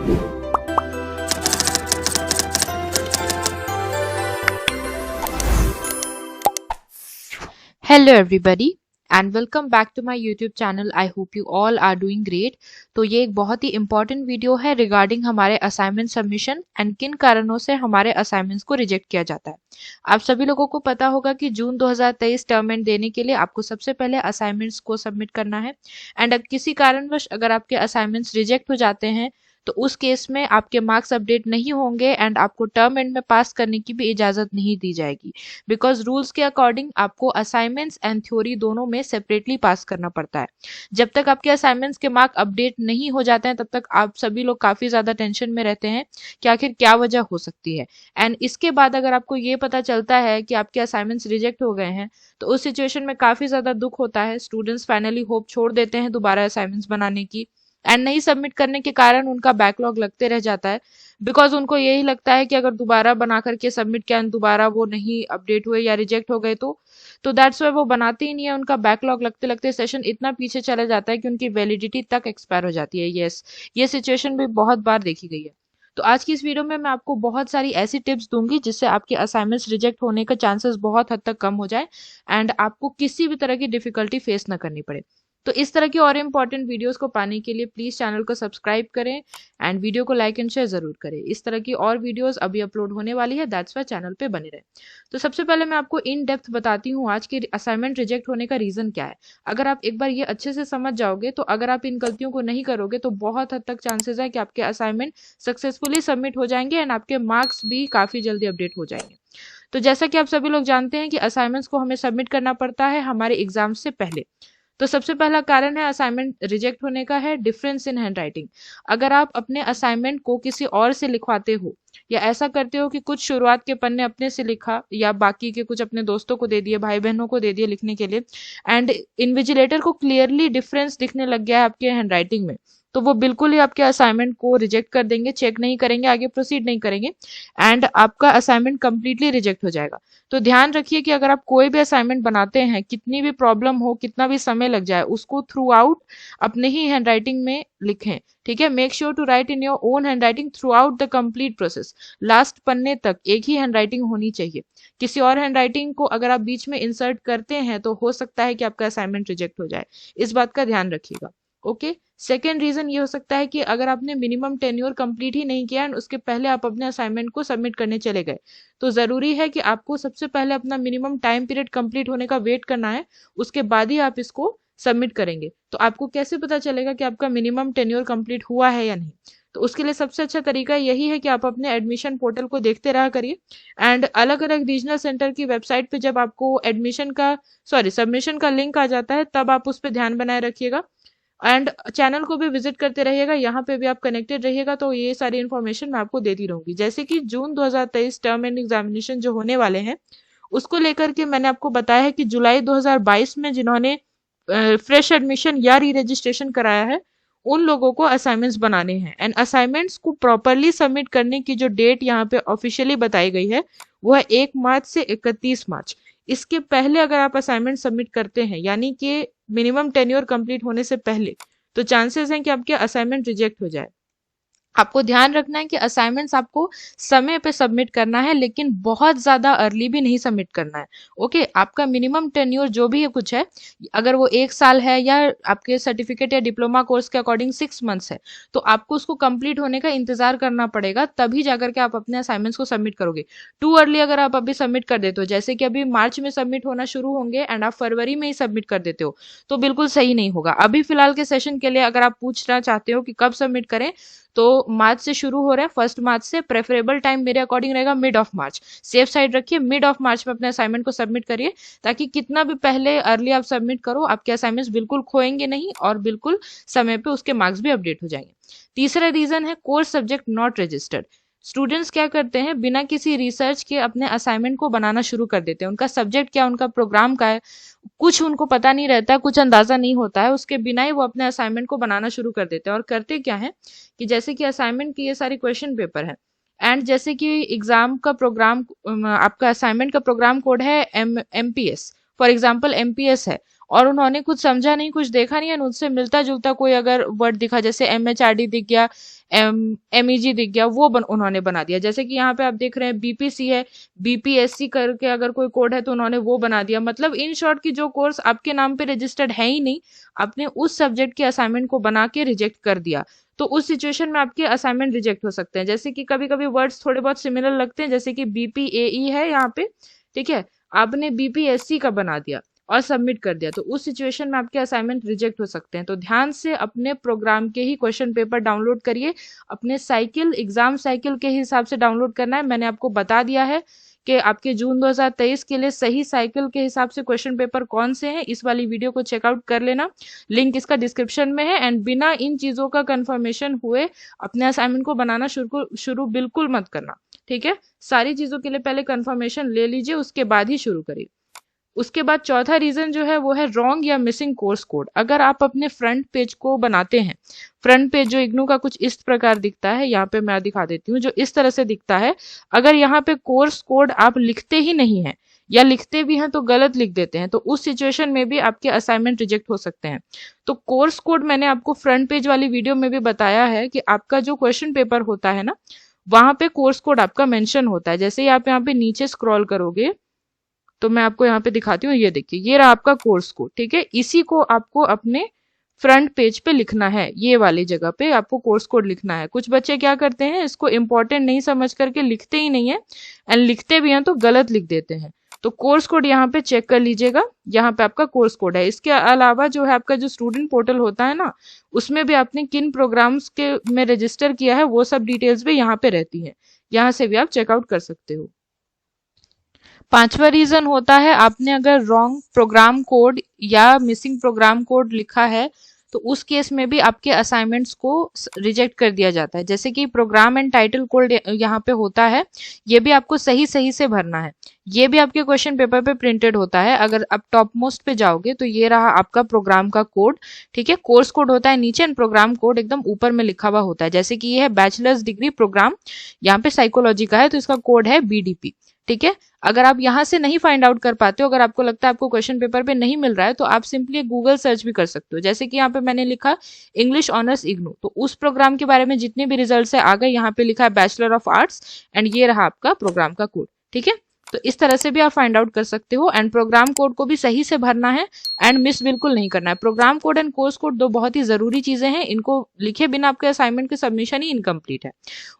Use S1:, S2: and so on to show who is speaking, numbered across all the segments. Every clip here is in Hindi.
S1: Hello everybody and welcome back to my YouTube channel. I hope you all are doing great. तो ये एक बहुत ही important वीडियो है रिगार्डिंग हमारे असाइनमेंट सबमिशन एंड किन कारणों से हमारे असाइनमेंट्स को रिजेक्ट किया जाता है। आप सभी लोगों को पता होगा कि जून 2023 टर्म एंड देने के लिए आपको सबसे पहले असाइनमेंट्स को सबमिट करना है एंड किसी कारणवश अगर आपके असाइनमेंट्स रिजेक्ट हो जाते हैं तो उस केस में आपके मार्क्स अपडेट नहीं होंगे एंड आपको टर्म एंड में पास करने की भी इजाजत नहीं दी जाएगी बिकॉज रूल्स के अकॉर्डिंग आपको असाइनमेंट्स एंड थ्योरी दोनों में सेपरेटली पास करना पड़ता है। जब तक आपके असाइनमेंट्स के मार्क अपडेट नहीं हो जाते हैं तब तक आप सभी लोग काफी ज्यादा टेंशन में रहते हैं कि आखिर क्या वजह हो सकती है एंड इसके बाद अगर आपको ये पता चलता है कि आपके असाइनमेंट्स रिजेक्ट हो गए हैं तो उस सिचुएशन में काफी ज्यादा दुख होता है। स्टूडेंट्स फाइनली होप छोड़ देते हैं दोबारा असाइनमेंट्स बनाने की एंड नहीं सबमिट करने के कारण उनका बैकलॉग लगते रह जाता है बिकॉज उनको यही लगता है कि अगर दोबारा बना करके सबमिट किया दोबारा वो नहीं अपडेट हुए या रिजेक्ट हो गए तो दैट्स वाई वो बनाते ही नहीं है। उनका बैकलॉग लगते लगते सेशन इतना पीछे चला जाता है कि उनकी वैलिडिटी तक एक्सपायर हो जाती है। यस, ये सिचुएशन भी बहुत बार देखी गई है। तो आज की इस वीडियो में मैं आपको बहुत सारी ऐसी टिप्स दूंगी जिससे आपके असाइनमेंट्स रिजेक्ट होने का चांसेस बहुत हद तक कम हो जाए एंड आपको किसी भी तरह की डिफिकल्टी फेस ना करनी पड़े। तो इस तरह की और इम्पॉर्टेंट वीडियोस को पाने के लिए प्लीज चैनल को सब्सक्राइब करें एंड वीडियो को लाइक एंड शेयर जरूर करें। इस तरह की और वीडियोस अभी अपलोड होने वाली है, दैट्स वाई चैनल पे बने रहे। तो सबसे पहले मैं आपको इन डेप्थ बताती हूँ आज के असाइनमेंट रिजेक्ट होने का रीजन क्या है। अगर आप एक बार ये अच्छे से समझ जाओगे तो अगर आप इन गलतियों को नहीं करोगे तो बहुत हद तक चांसेस है कि आपके असाइनमेंट सक्सेसफुली सबमिट हो जाएंगे एंड आपके मार्क्स भी काफी जल्दी अपडेट हो जाएंगे। तो जैसा कि आप सभी लोग जानते हैं कि असाइनमेंट्स को हमें सबमिट करना पड़ता है हमारे एग्जाम से पहले। तो सबसे पहला कारण है असाइनमेंट रिजेक्ट होने का है डिफरेंस इन हैंडराइटिंग। अगर आप अपने असाइनमेंट को किसी और से लिखवाते हो या ऐसा करते हो कि कुछ शुरुआत के पन्ने अपने से लिखा या बाकी के कुछ अपने दोस्तों को दे दिए, भाई बहनों को दे दिए लिखने के लिए एंड इन्विजिलेटर को क्लियरली डिफरेंस दिखने लग गया है आपके हैंडराइटिंग में तो वो बिल्कुल ही आपके असाइनमेंट को रिजेक्ट कर देंगे, चेक नहीं करेंगे, आगे प्रोसीड नहीं करेंगे एंड आपका असाइनमेंट कंप्लीटली रिजेक्ट हो जाएगा। तो ध्यान रखिए कि अगर आप कोई भी असाइनमेंट बनाते हैं, कितनी भी प्रॉब्लम हो, कितना भी समय लग जाए, उसको थ्रू आउट अपने ही हैंडराइटिंग में लिखें। ठीक है, make sure to write in your own handwriting throughout the complete process. Last पन्ने तक एक ही हैंडराइटिंग होनी चाहिए। किसी और हैंडराइटिंग को अगर आप बीच में इंसर्ट करते हैं तो हो सकता है कि आपका असाइनमेंट रिजेक्ट हो जाए, इस बात का ध्यान रखिएगा। ओके, सेकेंड रीजन ये हो सकता है कि अगर आपने मिनिमम टेन्योर कंप्लीट ही नहीं किया एंड उसके पहले आप अपने असाइनमेंट को सबमिट करने चले गए तो जरूरी है कि आपको सबसे पहले अपना मिनिमम टाइम पीरियड कंप्लीट होने का वेट करना है, उसके बाद ही आप इसको सबमिट करेंगे। तो आपको कैसे पता चलेगा कि आपका मिनिमम टेन्योर कंप्लीट हुआ है या नहीं? तो उसके लिए सबसे अच्छा तरीका यही है कि आप अपने एडमिशन पोर्टल को देखते रहा करिए एंड अलग अलग रीजनल सेंटर की वेबसाइट पे जब आपको सबमिशन का लिंक आ जाता है तब आप उस पर ध्यान बनाए रखिएगा एंड चैनल को भी विजिट करते रहिएगा, यहाँ पे भी आप कनेक्टेड रहिएगा तो ये सारी इन्फॉर्मेशन मैं आपको देती रहूंगी। जैसे कि जून 2023 टर्म एंड एग्जामिनेशन जो होने वाले हैं उसको लेकर के मैंने आपको बताया है कि जुलाई 2022 में जिन्होंने फ्रेश एडमिशन या री रजिस्ट्रेशन कराया है उन लोगों को असाइनमेंट्स बनाने हैं एंड असाइनमेंट्स को प्रॉपरली सबमिट करने की जो डेट यहाँ पे ऑफिशियली बताई गई है वो है 1 मार्च से 31 मार्च। इसके पहले अगर आप असाइनमेंट सबमिट करते हैं यानी कि मिनिमम टेन्योर कंप्लीट होने से पहले तो चांसेस हैं कि आपके असाइनमेंट रिजेक्ट हो जाए। आपको ध्यान रखना है कि असाइनमेंट्स आपको समय पे सबमिट करना है लेकिन बहुत ज्यादा अर्ली भी नहीं सबमिट करना है। ओके, आपका मिनिमम टेन्योर जो भी है कुछ है, अगर वो 1 साल है या आपके सर्टिफिकेट या डिप्लोमा कोर्स के अकॉर्डिंग 6 मंथ्स है तो आपको उसको कंप्लीट होने का इंतजार करना पड़ेगा, तभी जाकर के आप अपने असाइनमेंट्स को सबमिट करोगे। टू अर्ली अगर आप अभी सबमिट कर देते हो, जैसे कि अभी मार्च में सबमिट होना शुरू होंगे एंड आप फरवरी में ही सबमिट कर देते हो तो बिल्कुल सही नहीं होगा। अभी फिलहाल के सेशन के लिए अगर आप पूछना चाहते हो कि कब सबमिट करें तो मार्च से शुरू हो रहे हैं, 1 मार्च से। प्रेफरेबल टाइम मेरे अकॉर्डिंग रहेगा mid of March. Safe side रखिए, मिड ऑफ मार्च में अपने असाइनमेंट को सबमिट करिए ताकि कितना भी पहले अर्ली आप सबमिट करो आपके असाइनमेंट्स बिल्कुल खोएंगे नहीं और बिल्कुल समय पे उसके मार्क्स भी अपडेट हो जाएंगे। तीसरा रीजन है course subject not registered. Students क्या करते हैं, बिना किसी रिसर्च के अपने असाइनमेंट को बनाना शुरू कर देते हैं। उनका सब्जेक्ट क्या, उनका प्रोग्राम क्या है, कुछ उनको पता नहीं रहता, कुछ अंदाजा नहीं होता है, उसके बिना ही वो अपने असाइनमेंट को बनाना शुरू कर देते हैं। और करते क्या है कि जैसे कि असाइनमेंट की ये सारी क्वेश्चन पेपर है एंड जैसे कि एग्जाम का प्रोग्राम, आपका असाइनमेंट का प्रोग्राम कोड है MPS, फॉर एग्जाम्पल एमपीएस है और उन्होंने कुछ समझा नहीं, कुछ देखा नहीं, और उससे मिलता जुलता कोई अगर वर्ड दिखा, जैसे एमएचआरडी दिख गया, एमईजी दिख गया, वो उन्होंने बना दिया। जैसे कि यहाँ पे आप देख रहे हैं बीपीसी है, बीपीएससी करके अगर कोई कोड है तो उन्होंने वो बना दिया। मतलब इन शॉर्ट की जो कोर्स आपके नाम पे रजिस्टर्ड है ही नहीं, आपने उस सब्जेक्ट के असाइनमेंट को बना के रिजेक्ट कर दिया, तो उस सिचुएशन में आपके असाइनमेंट रिजेक्ट हो सकते हैं। जैसे कि कभी कभी वर्ड्स थोड़े बहुत सिमिलर लगते हैं, जैसे कि बीपीएई है यहाँ पे, ठीक है, आपने बीपीएससी का बना दिया और सबमिट कर दिया, तो उस सिचुएशन में आपके असाइनमेंट रिजेक्ट हो सकते हैं। तो ध्यान से अपने प्रोग्राम के ही क्वेश्चन पेपर डाउनलोड करिए, अपने साइकिल एग्जाम साइकिल के हिसाब से डाउनलोड करना है। मैंने आपको बता दिया है कि आपके जून 2023 के लिए सही साइकिल के हिसाब से क्वेश्चन पेपर कौन से हैं। इस वाली वीडियो को चेकआउट कर लेना, लिंक इसका डिस्क्रिप्शन में है। एंड बिना इन चीजों का कंफर्मेशन हुए अपने असाइनमेंट को बनाना शुरू बिल्कुल मत करना, ठीक है। सारी चीजों के लिए पहले कंफर्मेशन ले लीजिए, उसके बाद ही शुरू करिए। उसके बाद चौथा रीजन जो है वो है रॉन्ग या मिसिंग कोर्स कोड। अगर आप अपने फ्रंट पेज को बनाते हैं, फ्रंट पेज जो इग्नू का कुछ इस प्रकार दिखता है, यहाँ पे मैं दिखा देती हूँ, जो इस तरह से दिखता है। अगर यहाँ पे कोर्स कोड आप लिखते ही नहीं है या लिखते भी हैं तो गलत लिख देते हैं, तो उस सिचुएशन में भी आपके असाइनमेंट रिजेक्ट हो सकते हैं। तो कोर्स कोड मैंने आपको फ्रंट पेज वाली वीडियो में भी बताया है कि आपका जो क्वेश्चन पेपर होता है ना, वहां पे कोर्स कोड आपका मेंशन होता है। जैसे ही आप यहाँ पे नीचे स्क्रॉल करोगे तो मैं आपको यहाँ पे दिखाती हूँ, ये देखिए, ये रहा आपका कोर्स कोड, ठीक है। इसी को आपको अपने फ्रंट पेज पे लिखना है, ये वाली जगह पे आपको कोर्स कोड लिखना है। कुछ बच्चे क्या करते हैं, इसको इंपॉर्टेंट नहीं समझ करके लिखते ही नहीं है, एंड लिखते भी हैं तो गलत लिख देते हैं। तो कोर्स कोड यहाँ पे चेक कर लीजिएगा, यहाँ पे आपका कोर्स कोड है। इसके अलावा जो है आपका जो स्टूडेंट पोर्टल होता है ना, उसमें भी आपने किन प्रोग्राम्स के में रजिस्टर किया है वो सब डिटेल्स भी यहाँ पे रहती है, यहाँ से भी आप चेकआउट कर सकते हो। पांचवा रीजन होता है, आपने अगर रॉन्ग प्रोग्राम कोड या मिसिंग प्रोग्राम कोड लिखा है तो उस केस में भी आपके असाइनमेंट्स को रिजेक्ट कर दिया जाता है। जैसे कि प्रोग्राम एंड टाइटल कोड यहाँ पे होता है, ये भी आपको सही सही से भरना है। ये भी आपके क्वेश्चन पेपर पे प्रिंटेड होता है। अगर आप टॉप मोस्ट पे जाओगे तो ये रहा आपका प्रोग्राम का कोड, ठीक है। कोर्स कोड होता है नीचे एंड प्रोग्राम कोड एकदम ऊपर में लिखा हुआ होता है। जैसे कि ये है बैचलर्स डिग्री प्रोग्राम, यहाँ पे साइकोलॉजी का है तो इसका कोड है बीडीपी, ठीक है। अगर आप यहाँ से नहीं फाइंड आउट कर पाते हो, अगर आपको लगता है आपको क्वेश्चन पेपर पे नहीं मिल रहा है, तो आप सिंपली गूगल सर्च भी कर सकते हो। जैसे कि यहाँ पे मैंने लिखा इंग्लिश ऑनर्स इग्नू, तो उस प्रोग्राम के बारे में जितने भी रिजल्ट्स है आ गए, यहाँ पे लिखा है बैचलर ऑफ आर्ट्स, एंड ये रहा आपका प्रोग्राम का कोड, ठीक है। तो इस तरह से भी आप फाइंड आउट कर सकते हो। एंड प्रोग्राम कोड को भी सही से भरना है एंड मिस बिल्कुल नहीं करना है। Program code and course code दो बहुत ही जरूरी चीजें हैं, इनको लिखे बिना आपके असाइनमेंट के सबमिशन ही इनकम्प्लीट है।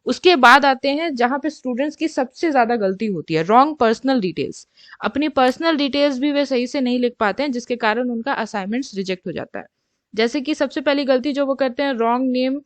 S1: उसके बाद आते हैं जहां पे स्टूडेंट्स की सबसे ज्यादा गलती होती है, रॉन्ग पर्सनल डिटेल्स। अपनी पर्सनल डिटेल्स भी वे सही से नहीं लिख पाते हैं, जिसके कारण उनका असाइनमेंट्स रिजेक्ट हो जाता है। जैसे कि सबसे पहली गलती जो वो करते हैं, रॉन्ग नेम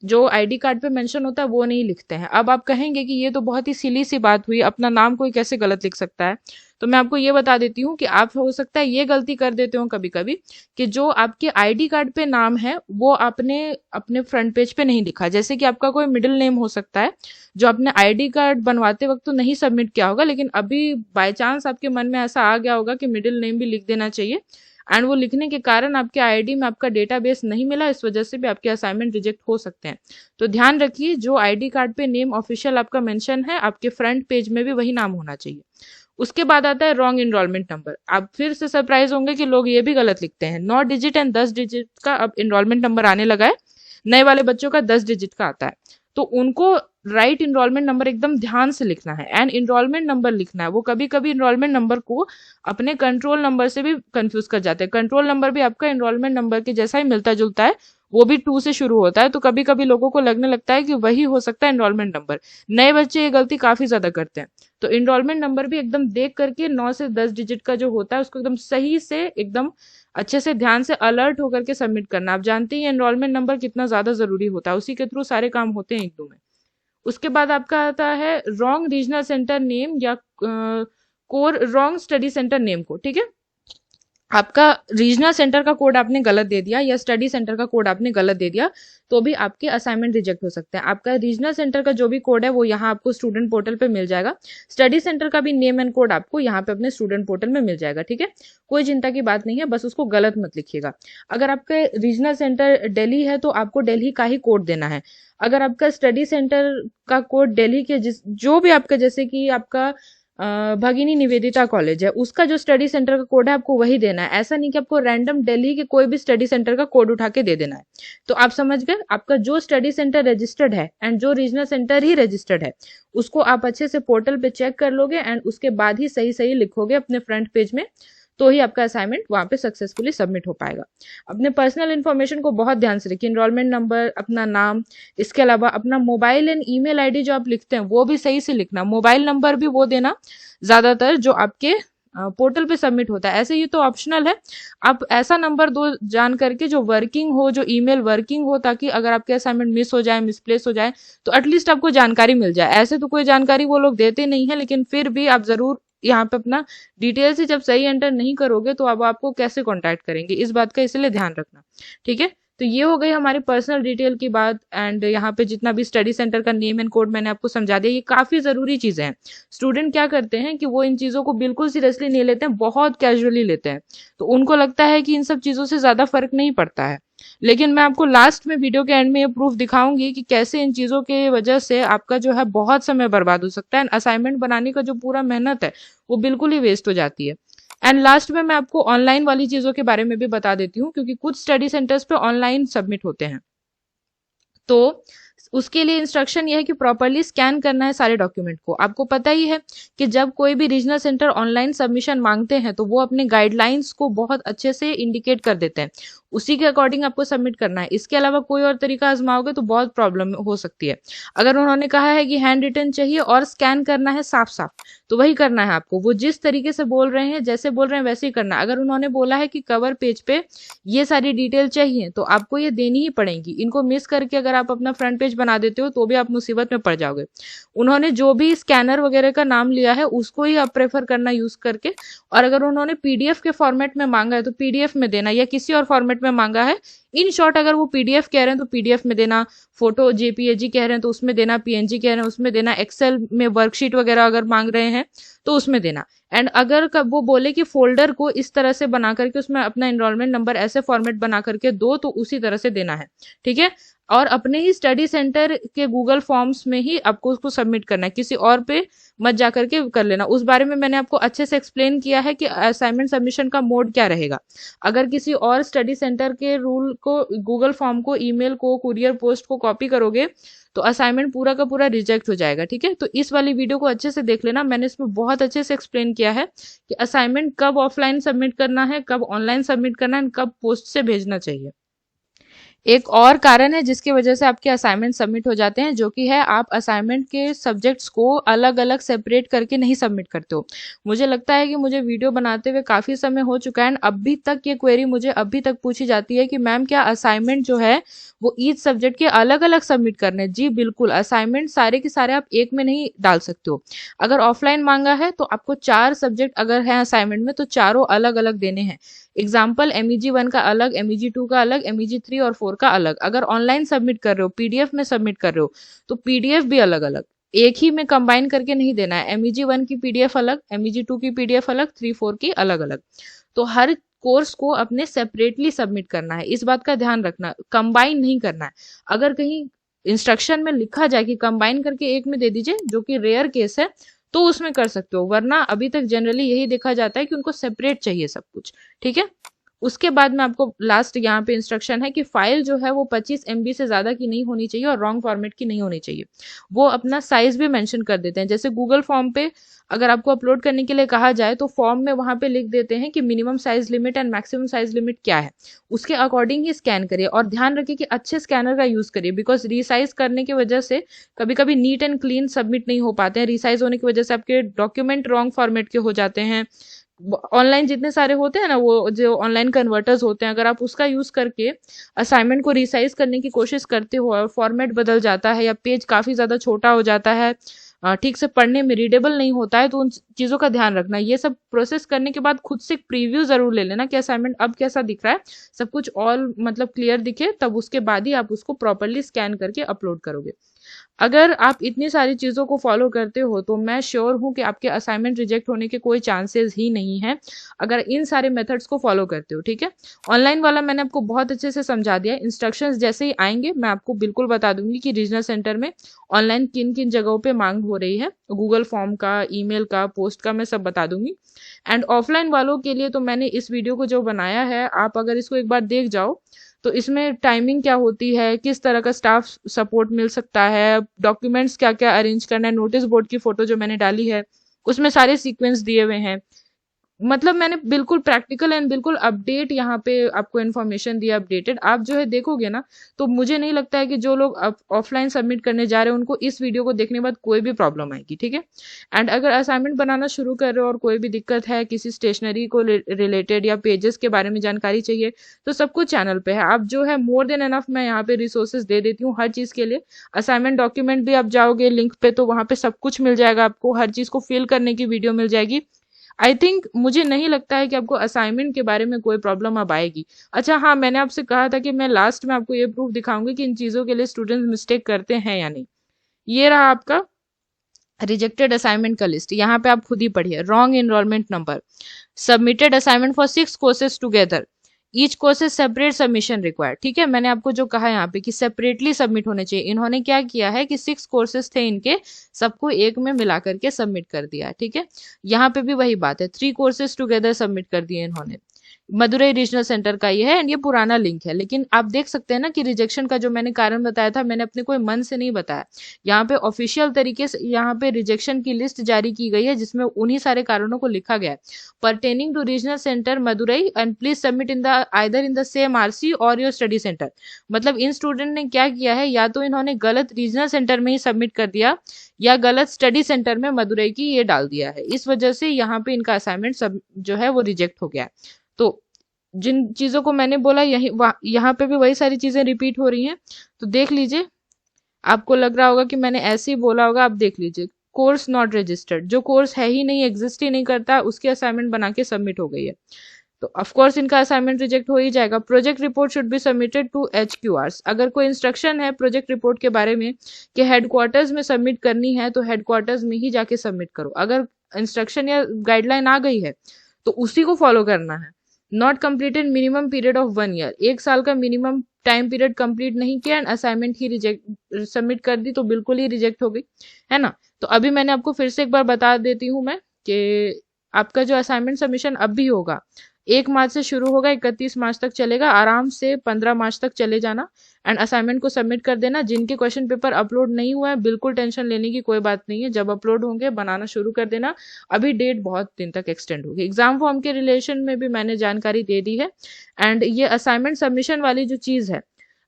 S1: जो आईडी कार्ड पे मेंशन होता है वो नहीं लिखते हैं। अब आप कहेंगे कि ये तो बहुत ही सिली सी बात हुई, अपना नाम कोई कैसे गलत लिख सकता है। तो मैं आपको ये बता देती हूँ कि आप हो सकता है ये गलती कर देते हो कभी कभी, कि जो आपके आईडी कार्ड पे नाम है वो आपने अपने फ्रंट पेज पे नहीं लिखा। जैसे कि आपका कोई मिडिल नेम हो सकता है जो आपने आईडी कार्ड बनवाते वक्त तो नहीं सबमिट किया होगा, लेकिन अभी बाय चांस आपके मन में ऐसा आ गया होगा कि मिडिल नेम भी लिख देना चाहिए, एंड वो लिखने के कारण आपके आईडी में आपका डेटाबेस नहीं मिला, इस वजह से भी आपके असाइनमेंट रिजेक्ट हो सकते हैं। तो ध्यान रखिए, जो आईडी कार्ड पे नेम ऑफिशियल आपका मेंशन है, आपके फ्रंट पेज में भी वही नाम होना चाहिए। उसके बाद आता है रॉन्ग इनरोलमेंट नंबर। आप फिर से सरप्राइज होंगे कि लोग ये भी गलत लिखते हैं। 9 डिजिट एंड 10 डिजिट का अब इनरोलमेंट नंबर आने लगा है, नए वाले बच्चों का 10 डिजिट का आता है, तो उनको राइट इनरोलमेंट नंबर एकदम ध्यान से लिखना है एंड इनरोलमेंट नंबर लिखना है। वो कभी कभी इनरोलमेंट नंबर को अपने कंट्रोल नंबर से भी कंफ्यूज कर जाते हैं। कंट्रोल नंबर भी आपका इनरोलमेंट नंबर के जैसा ही मिलता जुलता है, वो भी 2 से शुरू होता है, तो कभी कभी लोगों को लगने लगता है कि वही हो सकता है इनरोलमेंट नंबर। नए बच्चे ये गलती काफी ज्यादा करते हैं। तो इनरोलमेंट नंबर भी एकदम देख करके 9 से 10 डिजिट का जो होता है उसको एकदम सही से, एकदम अच्छे से, ध्यान से, अलर्ट होकर के सबमिट करना। आप जानते हैं एनरोलमेंट नंबर कितना ज्यादा जरूरी होता है, उसी के थ्रू सारे काम होते हैं एकदम में। उसके बाद आपका आता है रॉन्ग रीजनल सेंटर नेम या core wrong study centre name को, ठीक है। आपका रीजनल सेंटर का कोड आपने गलत दे दिया या स्टडी सेंटर का कोड आपने गलत दे दिया, तो भी आपके असाइनमेंट रिजेक्ट हो सकते हैं। आपका रीजनल सेंटर का जो भी कोड है वो यहाँ आपको स्टूडेंट पोर्टल पे मिल जाएगा। स्टडी सेंटर का भी नेम एंड कोड आपको यहाँ पे अपने स्टूडेंट पोर्टल में मिल जाएगा, ठीक है। कोई चिंता की बात नहीं है, बस उसको गलत मत लिखिएगा। अगर आपका रीजनल सेंटर दिल्ली है तो आपको दिल्ली का ही कोड देना है। अगर आपका स्टडी सेंटर का कोड दिल्ली के जो भी आपका, जैसे कि आपका भगिनी निवेदिता कॉलेज है, उसका जो स्टडी सेंटर का कोड है आपको वही देना है। ऐसा नहीं कि आपको रैंडम दिल्ली के कोई भी स्टडी सेंटर का कोड उठा के दे देना है। तो आप समझ गए, आपका जो स्टडी सेंटर रजिस्टर्ड है एंड जो रीजनल सेंटर ही रजिस्टर्ड है उसको आप अच्छे से पोर्टल पे चेक कर लोगे एंड उसके बाद ही सही सही लिखोगे अपने फ्रंट पेज में, तो ही आपका असाइनमेंट वहां पे सक्सेसफुली सबमिट हो पाएगा। अपने पर्सनल इन्फॉर्मेशन को बहुत ध्यान से रखिए, इनरोलमेंट नंबर, अपना नाम, इसके अलावा अपना मोबाइल एंड ईमेल आईडी जो आप लिखते हैं वो भी सही से लिखना। मोबाइल नंबर भी वो देना ज्यादातर जो आपके पोर्टल पे सबमिट होता है। ऐसे ये तो ऑप्शनल है, आप ऐसा नंबर दो जान करके जो वर्किंग हो, जो ईमेल वर्किंग हो, ताकि अगर आपके असाइनमेंट मिस हो जाए, मिसप्लेस हो जाए तो एटलीस्ट आपको जानकारी मिल जाए। ऐसे तो कोई जानकारी वो लोग देते नहीं है, लेकिन फिर भी आप जरूर यहाँ पे अपना डिटेल्स ही जब सही एंटर नहीं करोगे तो अब आपको कैसे कांटेक्ट करेंगे, इस बात का इसलिए ध्यान रखना। ठीक है, तो ये हो गई हमारी पर्सनल डिटेल की बात। एंड यहाँ पे जितना भी स्टडी सेंटर का नेम एंड कोड मैंने आपको समझा दिया, ये काफी जरूरी चीजें हैं। स्टूडेंट क्या करते हैं कि वो इन चीजों को बिल्कुल सीरियसली नहीं लेते हैं, बहुत कैजुअली लेते हैं, तो उनको लगता है कि इन सब चीजों से ज्यादा फर्क नहीं पड़ता है। लेकिन मैं आपको लास्ट में वीडियो के एंड में ये प्रूफ दिखाऊंगी कि कैसे इन चीजों के वजह से आपका जो है बहुत समय बर्बाद हो सकता है, असाइनमेंट बनाने का जो पूरा मेहनत है वो बिल्कुल ही वेस्ट हो जाती है। एंड लास्ट में मैं आपको ऑनलाइन वाली चीजों के बारे में भी बता देती हूँ, क्योंकि कुछ स्टडी सेंटर्स पे ऑनलाइन सबमिट होते हैं। तो उसके लिए इंस्ट्रक्शन ये है कि प्रॉपरली स्कैन करना है सारे डॉक्यूमेंट को। आपको पता ही है कि जब कोई भी रीजनल सेंटर ऑनलाइन सबमिशन मांगते हैं तो वो अपने गाइडलाइंस को बहुत अच्छे से इंडिकेट कर देते हैं, उसी के अकॉर्डिंग आपको सबमिट करना है। इसके अलावा कोई और तरीका आजमाओगे तो बहुत प्रॉब्लम हो सकती है। अगर उन्होंने कहा है कि हैंड रिटन चाहिए और स्कैन करना है साफ साफ, तो वही करना है आपको। वो जिस तरीके से बोल रहे हैं, जैसे बोल रहे हैं वैसे ही करना है। अगर उन्होंने बोला है कि कवर पेज पे ये सारी डिटेल चाहिए तो आपको ये देनी ही पड़ेगी। इनको मिस करके अगर आप अपना फ्रंट पेज बना देते हो तो भी आप मुसीबत में पड़ जाओगे। उन्होंने जो भी स्कैनर वगैरह का नाम लिया है उसको ही आप प्रेफर करना यूज करके, और अगर उन्होंने पीडीएफ के फॉर्मेट में मांगा है तो पीडीएफ में देना, या किसी और फॉर्मेट में मांगा है, इन शॉर्ट अगर वो पीडीएफ कह रहे हैं तो पीडीएफ में देना, फोटो जेपीएजी कह रहे हैं तो उसमें देना, पीएनजी कह रहे हैं उसमें देना, एक्सेल में वर्कशीट वगैरह अगर मांग रहे हैं तो उसमें देना। एंड अगर कब वो बोले कि फोल्डर को इस तरह से बना करके उसमें अपना एनरोलमेंट नंबर ऐसे फॉर्मेट बना करके दो, तो उसी तरह से देना है। ठीक है, और अपने ही स्टडी सेंटर के गूगल फॉर्म्स में ही आपको उसको सबमिट करना है, किसी और पे मत जा करके कर लेना। उस बारे में मैंने आपको अच्छे से एक्सप्लेन किया है कि असाइनमेंट सबमिशन का मोड क्या रहेगा। अगर किसी और स्टडी सेंटर के रूल को, गूगल फॉर्म को, ईमेल को, कुरियर पोस्ट को कॉपी करोगे तो असाइनमेंट पूरा का पूरा रिजेक्ट हो जाएगा। ठीक है, तो इस वाली वीडियो को अच्छे से देख लेना, मैंने इसमें बहुत अच्छे से एक्सप्लेन किया है कि असाइनमेंट कब ऑफलाइन सबमिट करना है, कब ऑनलाइन सबमिट करना है, कब पोस्ट से भेजना चाहिए। एक और कारण है जिसकी वजह से आपके असाइनमेंट सबमिट हो जाते हैं, जो कि है आप असाइनमेंट के सब्जेक्ट्स को अलग अलग सेपरेट करके नहीं सबमिट करते हो। मुझे लगता है कि मुझे वीडियो बनाते हुए काफ़ी समय हो चुका है, अभी तक ये क्वेरी मुझे अभी तक पूछी जाती है कि मैम क्या असाइनमेंट जो है वो ईच सब्जेक्ट के अलग अलग सबमिट करने हैं। जी बिल्कुल, असाइनमेंट सारे के सारे आप एक में नहीं डाल सकते हो। अगर ऑफलाइन मांगा है तो आपको 4 सब्जेक्ट अगर है असाइनमेंट में तो चारों अलग अलग देने हैं। एग्जाम्पल, MEG 1 का अलग, MEG 2 का अलग, MEG 3 और 4 का अलग। अगर ऑनलाइन सबमिट कर रहे हो, पीडीएफ में सबमिट कर रहे हो, तो पीडीएफ भी अलग अलग, एक ही में कंबाइन करके नहीं देना है। MEG 1 की पीडीएफ अलग, MEG 2 की पीडीएफ अलग, 3 4 की अलग अलग। तो हर कोर्स को अपने सेपरेटली सबमिट करना है, इस बात का ध्यान रखना, कंबाइन नहीं करना है। अगर कहीं इंस्ट्रक्शन में लिखा जाए कि कंबाइन करके एक में दे दीजिए, जो कि रेयर केस है, तो उसमें कर सकते हो, वरना अभी तक जनरली यही देखा जाता है कि उनको सेपरेट चाहिए सब कुछ। ठीक है, उसके बाद में आपको लास्ट यहाँ पे इंस्ट्रक्शन है कि फाइल जो है वो 25 MB से ज्यादा की नहीं होनी चाहिए और रॉन्ग फॉर्मेट की नहीं होनी चाहिए। वो अपना साइज भी मेंशन कर देते हैं, जैसे गूगल फॉर्म पे अगर आपको अपलोड करने के लिए कहा जाए तो फॉर्म में वहां पे लिख देते हैं कि minimum size limit and maximum size limit क्या है, उसके अकॉर्डिंग ही स्कैन करिए। और ध्यान रखिए कि अच्छे स्कैनर का यूज करिए, बिकॉज रिसाइज करने की वजह से कभी कभी नीट एंड क्लीन सबमिट नहीं हो पाते हैं। रिसाइज होने की वजह से आपके डॉक्यूमेंट रॉन्ग फॉर्मेट के हो जाते हैं। ऑनलाइन जितने सारे होते हैं ना, वो जो ऑनलाइन कन्वर्टर्स होते हैं, अगर आप उसका यूज करके असाइनमेंट को रिसाइज करने की कोशिश करते हो और फॉर्मेट बदल जाता है या पेज काफी ज्यादा छोटा हो जाता है, ठीक से पढ़ने में रीडेबल नहीं होता है, तो उन चीजों का ध्यान रखना। ये सब प्रोसेस करने के बाद खुद से प्रीव्यू जरूर ले लेना कि असाइनमेंट अब कैसा दिख रहा है, सब कुछ ऑल मतलब क्लियर दिखे, तब उसके बाद ही आप उसको प्रॉपरली स्कैन करके अपलोड करोगे। अगर आप इतनी सारी चीज़ों को फॉलो करते हो तो मैं श्योर हूँ कि आपके असाइनमेंट रिजेक्ट होने के कोई चांसेस ही नहीं है, अगर इन सारे मेथड्स को फॉलो करते हो। ठीक है, ऑनलाइन वाला मैंने आपको बहुत अच्छे से समझा दिया। इंस्ट्रक्शंस जैसे ही आएंगे मैं आपको बिल्कुल बता दूंगी कि रीजनल सेंटर में ऑनलाइन किन किन जगहों पे मांग हो रही है, गूगल फॉर्म का, ईमेल का, पोस्ट पोस्ट का मैं सब बता दूंगी। एंड ऑफलाइन वालों के लिए तो मैंने इस वीडियो को जो बनाया है, आप अगर इसको एक बार देख जाओ तो इसमें टाइमिंग क्या होती है, किस तरह का स्टाफ सपोर्ट मिल सकता है, डॉक्यूमेंट्स क्या क्या अरेंज करना है, नोटिस बोर्ड की फोटो जो मैंने डाली है उसमें सारे सीक्वेंस दिए हुए हैं। मतलब मैंने बिल्कुल प्रैक्टिकल एंड बिल्कुल अपडेट यहाँ पे आपको इन्फॉर्मेशन दिया, अपडेटेड। आप जो है देखोगे ना, तो मुझे नहीं लगता है कि जो लोग ऑफलाइन सबमिट करने जा रहे हैं उनको इस वीडियो को देखने के बाद कोई भी प्रॉब्लम आएगी, ठीक है। एंड अगर असाइनमेंट बनाना शुरू कर रहे हो और कोई भी दिक्कत है, किसी स्टेशनरी को रिलेटेड या पेजेस के बारे में जानकारी चाहिए, तो सब कुछ चैनल पे है। आप जो है मोर देन एनफ मैं यहाँ पे रिसोर्सेज दे देती हूँ हर चीज के लिए। असाइनमेंट डॉक्यूमेंट भी आप जाओगे लिंक पे तो वहां पे सब कुछ मिल जाएगा आपको, हर चीज को फिल करने की वीडियो मिल जाएगी। आई थिंक मुझे नहीं लगता है कि आपको असाइनमेंट के बारे में कोई प्रॉब्लम अब आएगी। अच्छा हाँ, मैंने आपसे कहा था कि मैं लास्ट में आपको ये प्रूफ दिखाऊंगी कि इन चीजों के लिए स्टूडेंट्स मिस्टेक करते हैं या नहीं। ये रहा आपका रिजेक्टेड असाइनमेंट का लिस्ट, यहाँ पे आप खुद ही पढ़िए। Wrong enrolment number, submitted assignment for 6 courses together, each courses separate submission required. ठीक है, मैंने आपको जो कहा यहाँ पे कि सेपरेटली सबमिट होने चाहिए, इन्होंने क्या किया है कि 6 कोर्सेज थे इनके, सबको एक में मिला करके सबमिट कर दिया। ठीक है, यहाँ पे भी वही बात है, 3 कोर्सेज टुगेदर सबमिट कर दिए इन्होंने। मदुरई रीजनल सेंटर का ये है एंड ये पुराना लिंक है, लेकिन आप देख सकते हैं ना कि रिजेक्शन का जो मैंने कारण बताया था, मैंने अपने कोई मन से नहीं बताया। यहाँ पे ऑफिशियल तरीके से यहाँ पे रिजेक्शन की लिस्ट जारी की गई है जिसमें उन्हीं सारे कारणों को लिखा गया है, pertaining to regional centre Madurai and please submit in the either in the same RC और योर स्टडी सेंटर। मतलब इन स्टूडेंट ने क्या किया है, या तो इन्होंने गलत रीजनल सेंटर में ही सबमिट कर दिया या गलत स्टडी सेंटर में मदुरई की ये डाल दिया है। इस वजह से यहाँ पे इनका असाइनमेंट सब जो है वो रिजेक्ट हो गया। तो जिन चीजों को मैंने बोला यहाँ पे भी वही सारी चीजें रिपीट हो रही हैं, तो देख लीजिए। आपको लग रहा होगा कि मैंने ऐसे ही बोला होगा, आप देख लीजिए। कोर्स नॉट रजिस्टर्ड, जो कोर्स है ही नहीं, एग्जिस्ट ही नहीं करता, उसकी असाइनमेंट बना के सबमिट हो गई है, तो ऑफकोर्स इनका असाइनमेंट रिजेक्ट हो ही जाएगा। Project report should be submitted to HQRs। अगर कोई इंस्ट्रक्शन है प्रोजेक्ट रिपोर्ट के बारे में कि हेडक्वार्टर्स में सबमिट करनी है, तो हेडक्वार्टर्स में ही जाके सबमिट करो। अगर इंस्ट्रक्शन या गाइडलाइन आ गई है तो उसी को फॉलो करना है। Not completed minimum period of 1 year, 1 साल का मिनिमम टाइम पीरियड कंप्लीट नहीं किया and assignment he reject submit कर दी, तो बिल्कुल ही रिजेक्ट हो गई, है ना। तो अभी मैंने आपको फिर से एक बार बता देती हूँ मैं कि आपका जो असाइनमेंट सबमिशन अब भी होगा, 1 मार्च से शुरू होगा, 31 मार्च तक चलेगा, आराम से 15 मार्च तक चले जाना एंड असाइनमेंट को सबमिट कर देना। जिनके क्वेश्चन पेपर अपलोड नहीं हुआ है, बिल्कुल टेंशन लेने की कोई बात नहीं है, जब अपलोड होंगे बनाना शुरू कर देना। अभी डेट बहुत दिन तक एक्सटेंड होगी। एग्जाम फॉर्म के रिलेशन में भी मैंने जानकारी दे दी है। एंड ये असाइनमेंट सबमिशन वाली जो चीज है,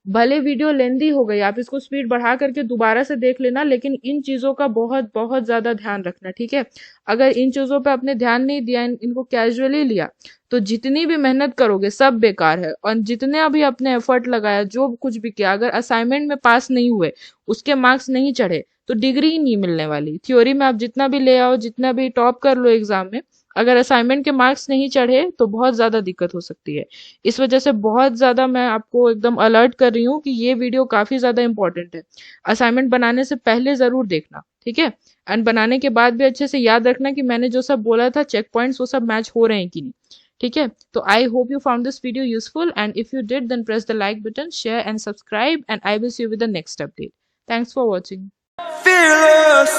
S1: भले वीडियो लेंदी हो गई, आप इसको स्पीड बढ़ा करके दोबारा से देख लेना, लेकिन इन चीजों का बहुत बहुत ज्यादा ध्यान रखना, ठीक है। अगर इन चीजों पे आपने ध्यान नहीं दिया, इनको कैजुअली लिया, तो जितनी भी मेहनत करोगे सब बेकार है। और जितने अभी अपने एफर्ट लगाया, जो कुछ भी किया, अगर असाइनमेंट में पास नहीं हुए, उसके मार्क्स नहीं चढ़े, तो डिग्री ही नहीं मिलने वाली। थ्योरी में आप जितना भी ले आओ, जितना भी टॉप कर लो एग्जाम में, अगर असाइनमेंट के मार्क्स नहीं चढ़े तो बहुत ज्यादा दिक्कत हो सकती है। इस वजह से बहुत ज्यादा मैं आपको एकदम अलर्ट कर रही हूँ कि ये वीडियो काफी ज्यादा इंपॉर्टेंट है। असाइनमेंट बनाने से पहले जरूर देखना, ठीक है। एंड बनाने के बाद भी अच्छे से याद रखना कि मैंने जो सब बोला था, चेक पॉइंट्स, वो सब मैच हो रहे हैं कि नहीं, ठीक है। तो I hope you found this video useful and if you did then press the like button, share and subscribe and I will see you with the next update. Thanks for watching. Fearless.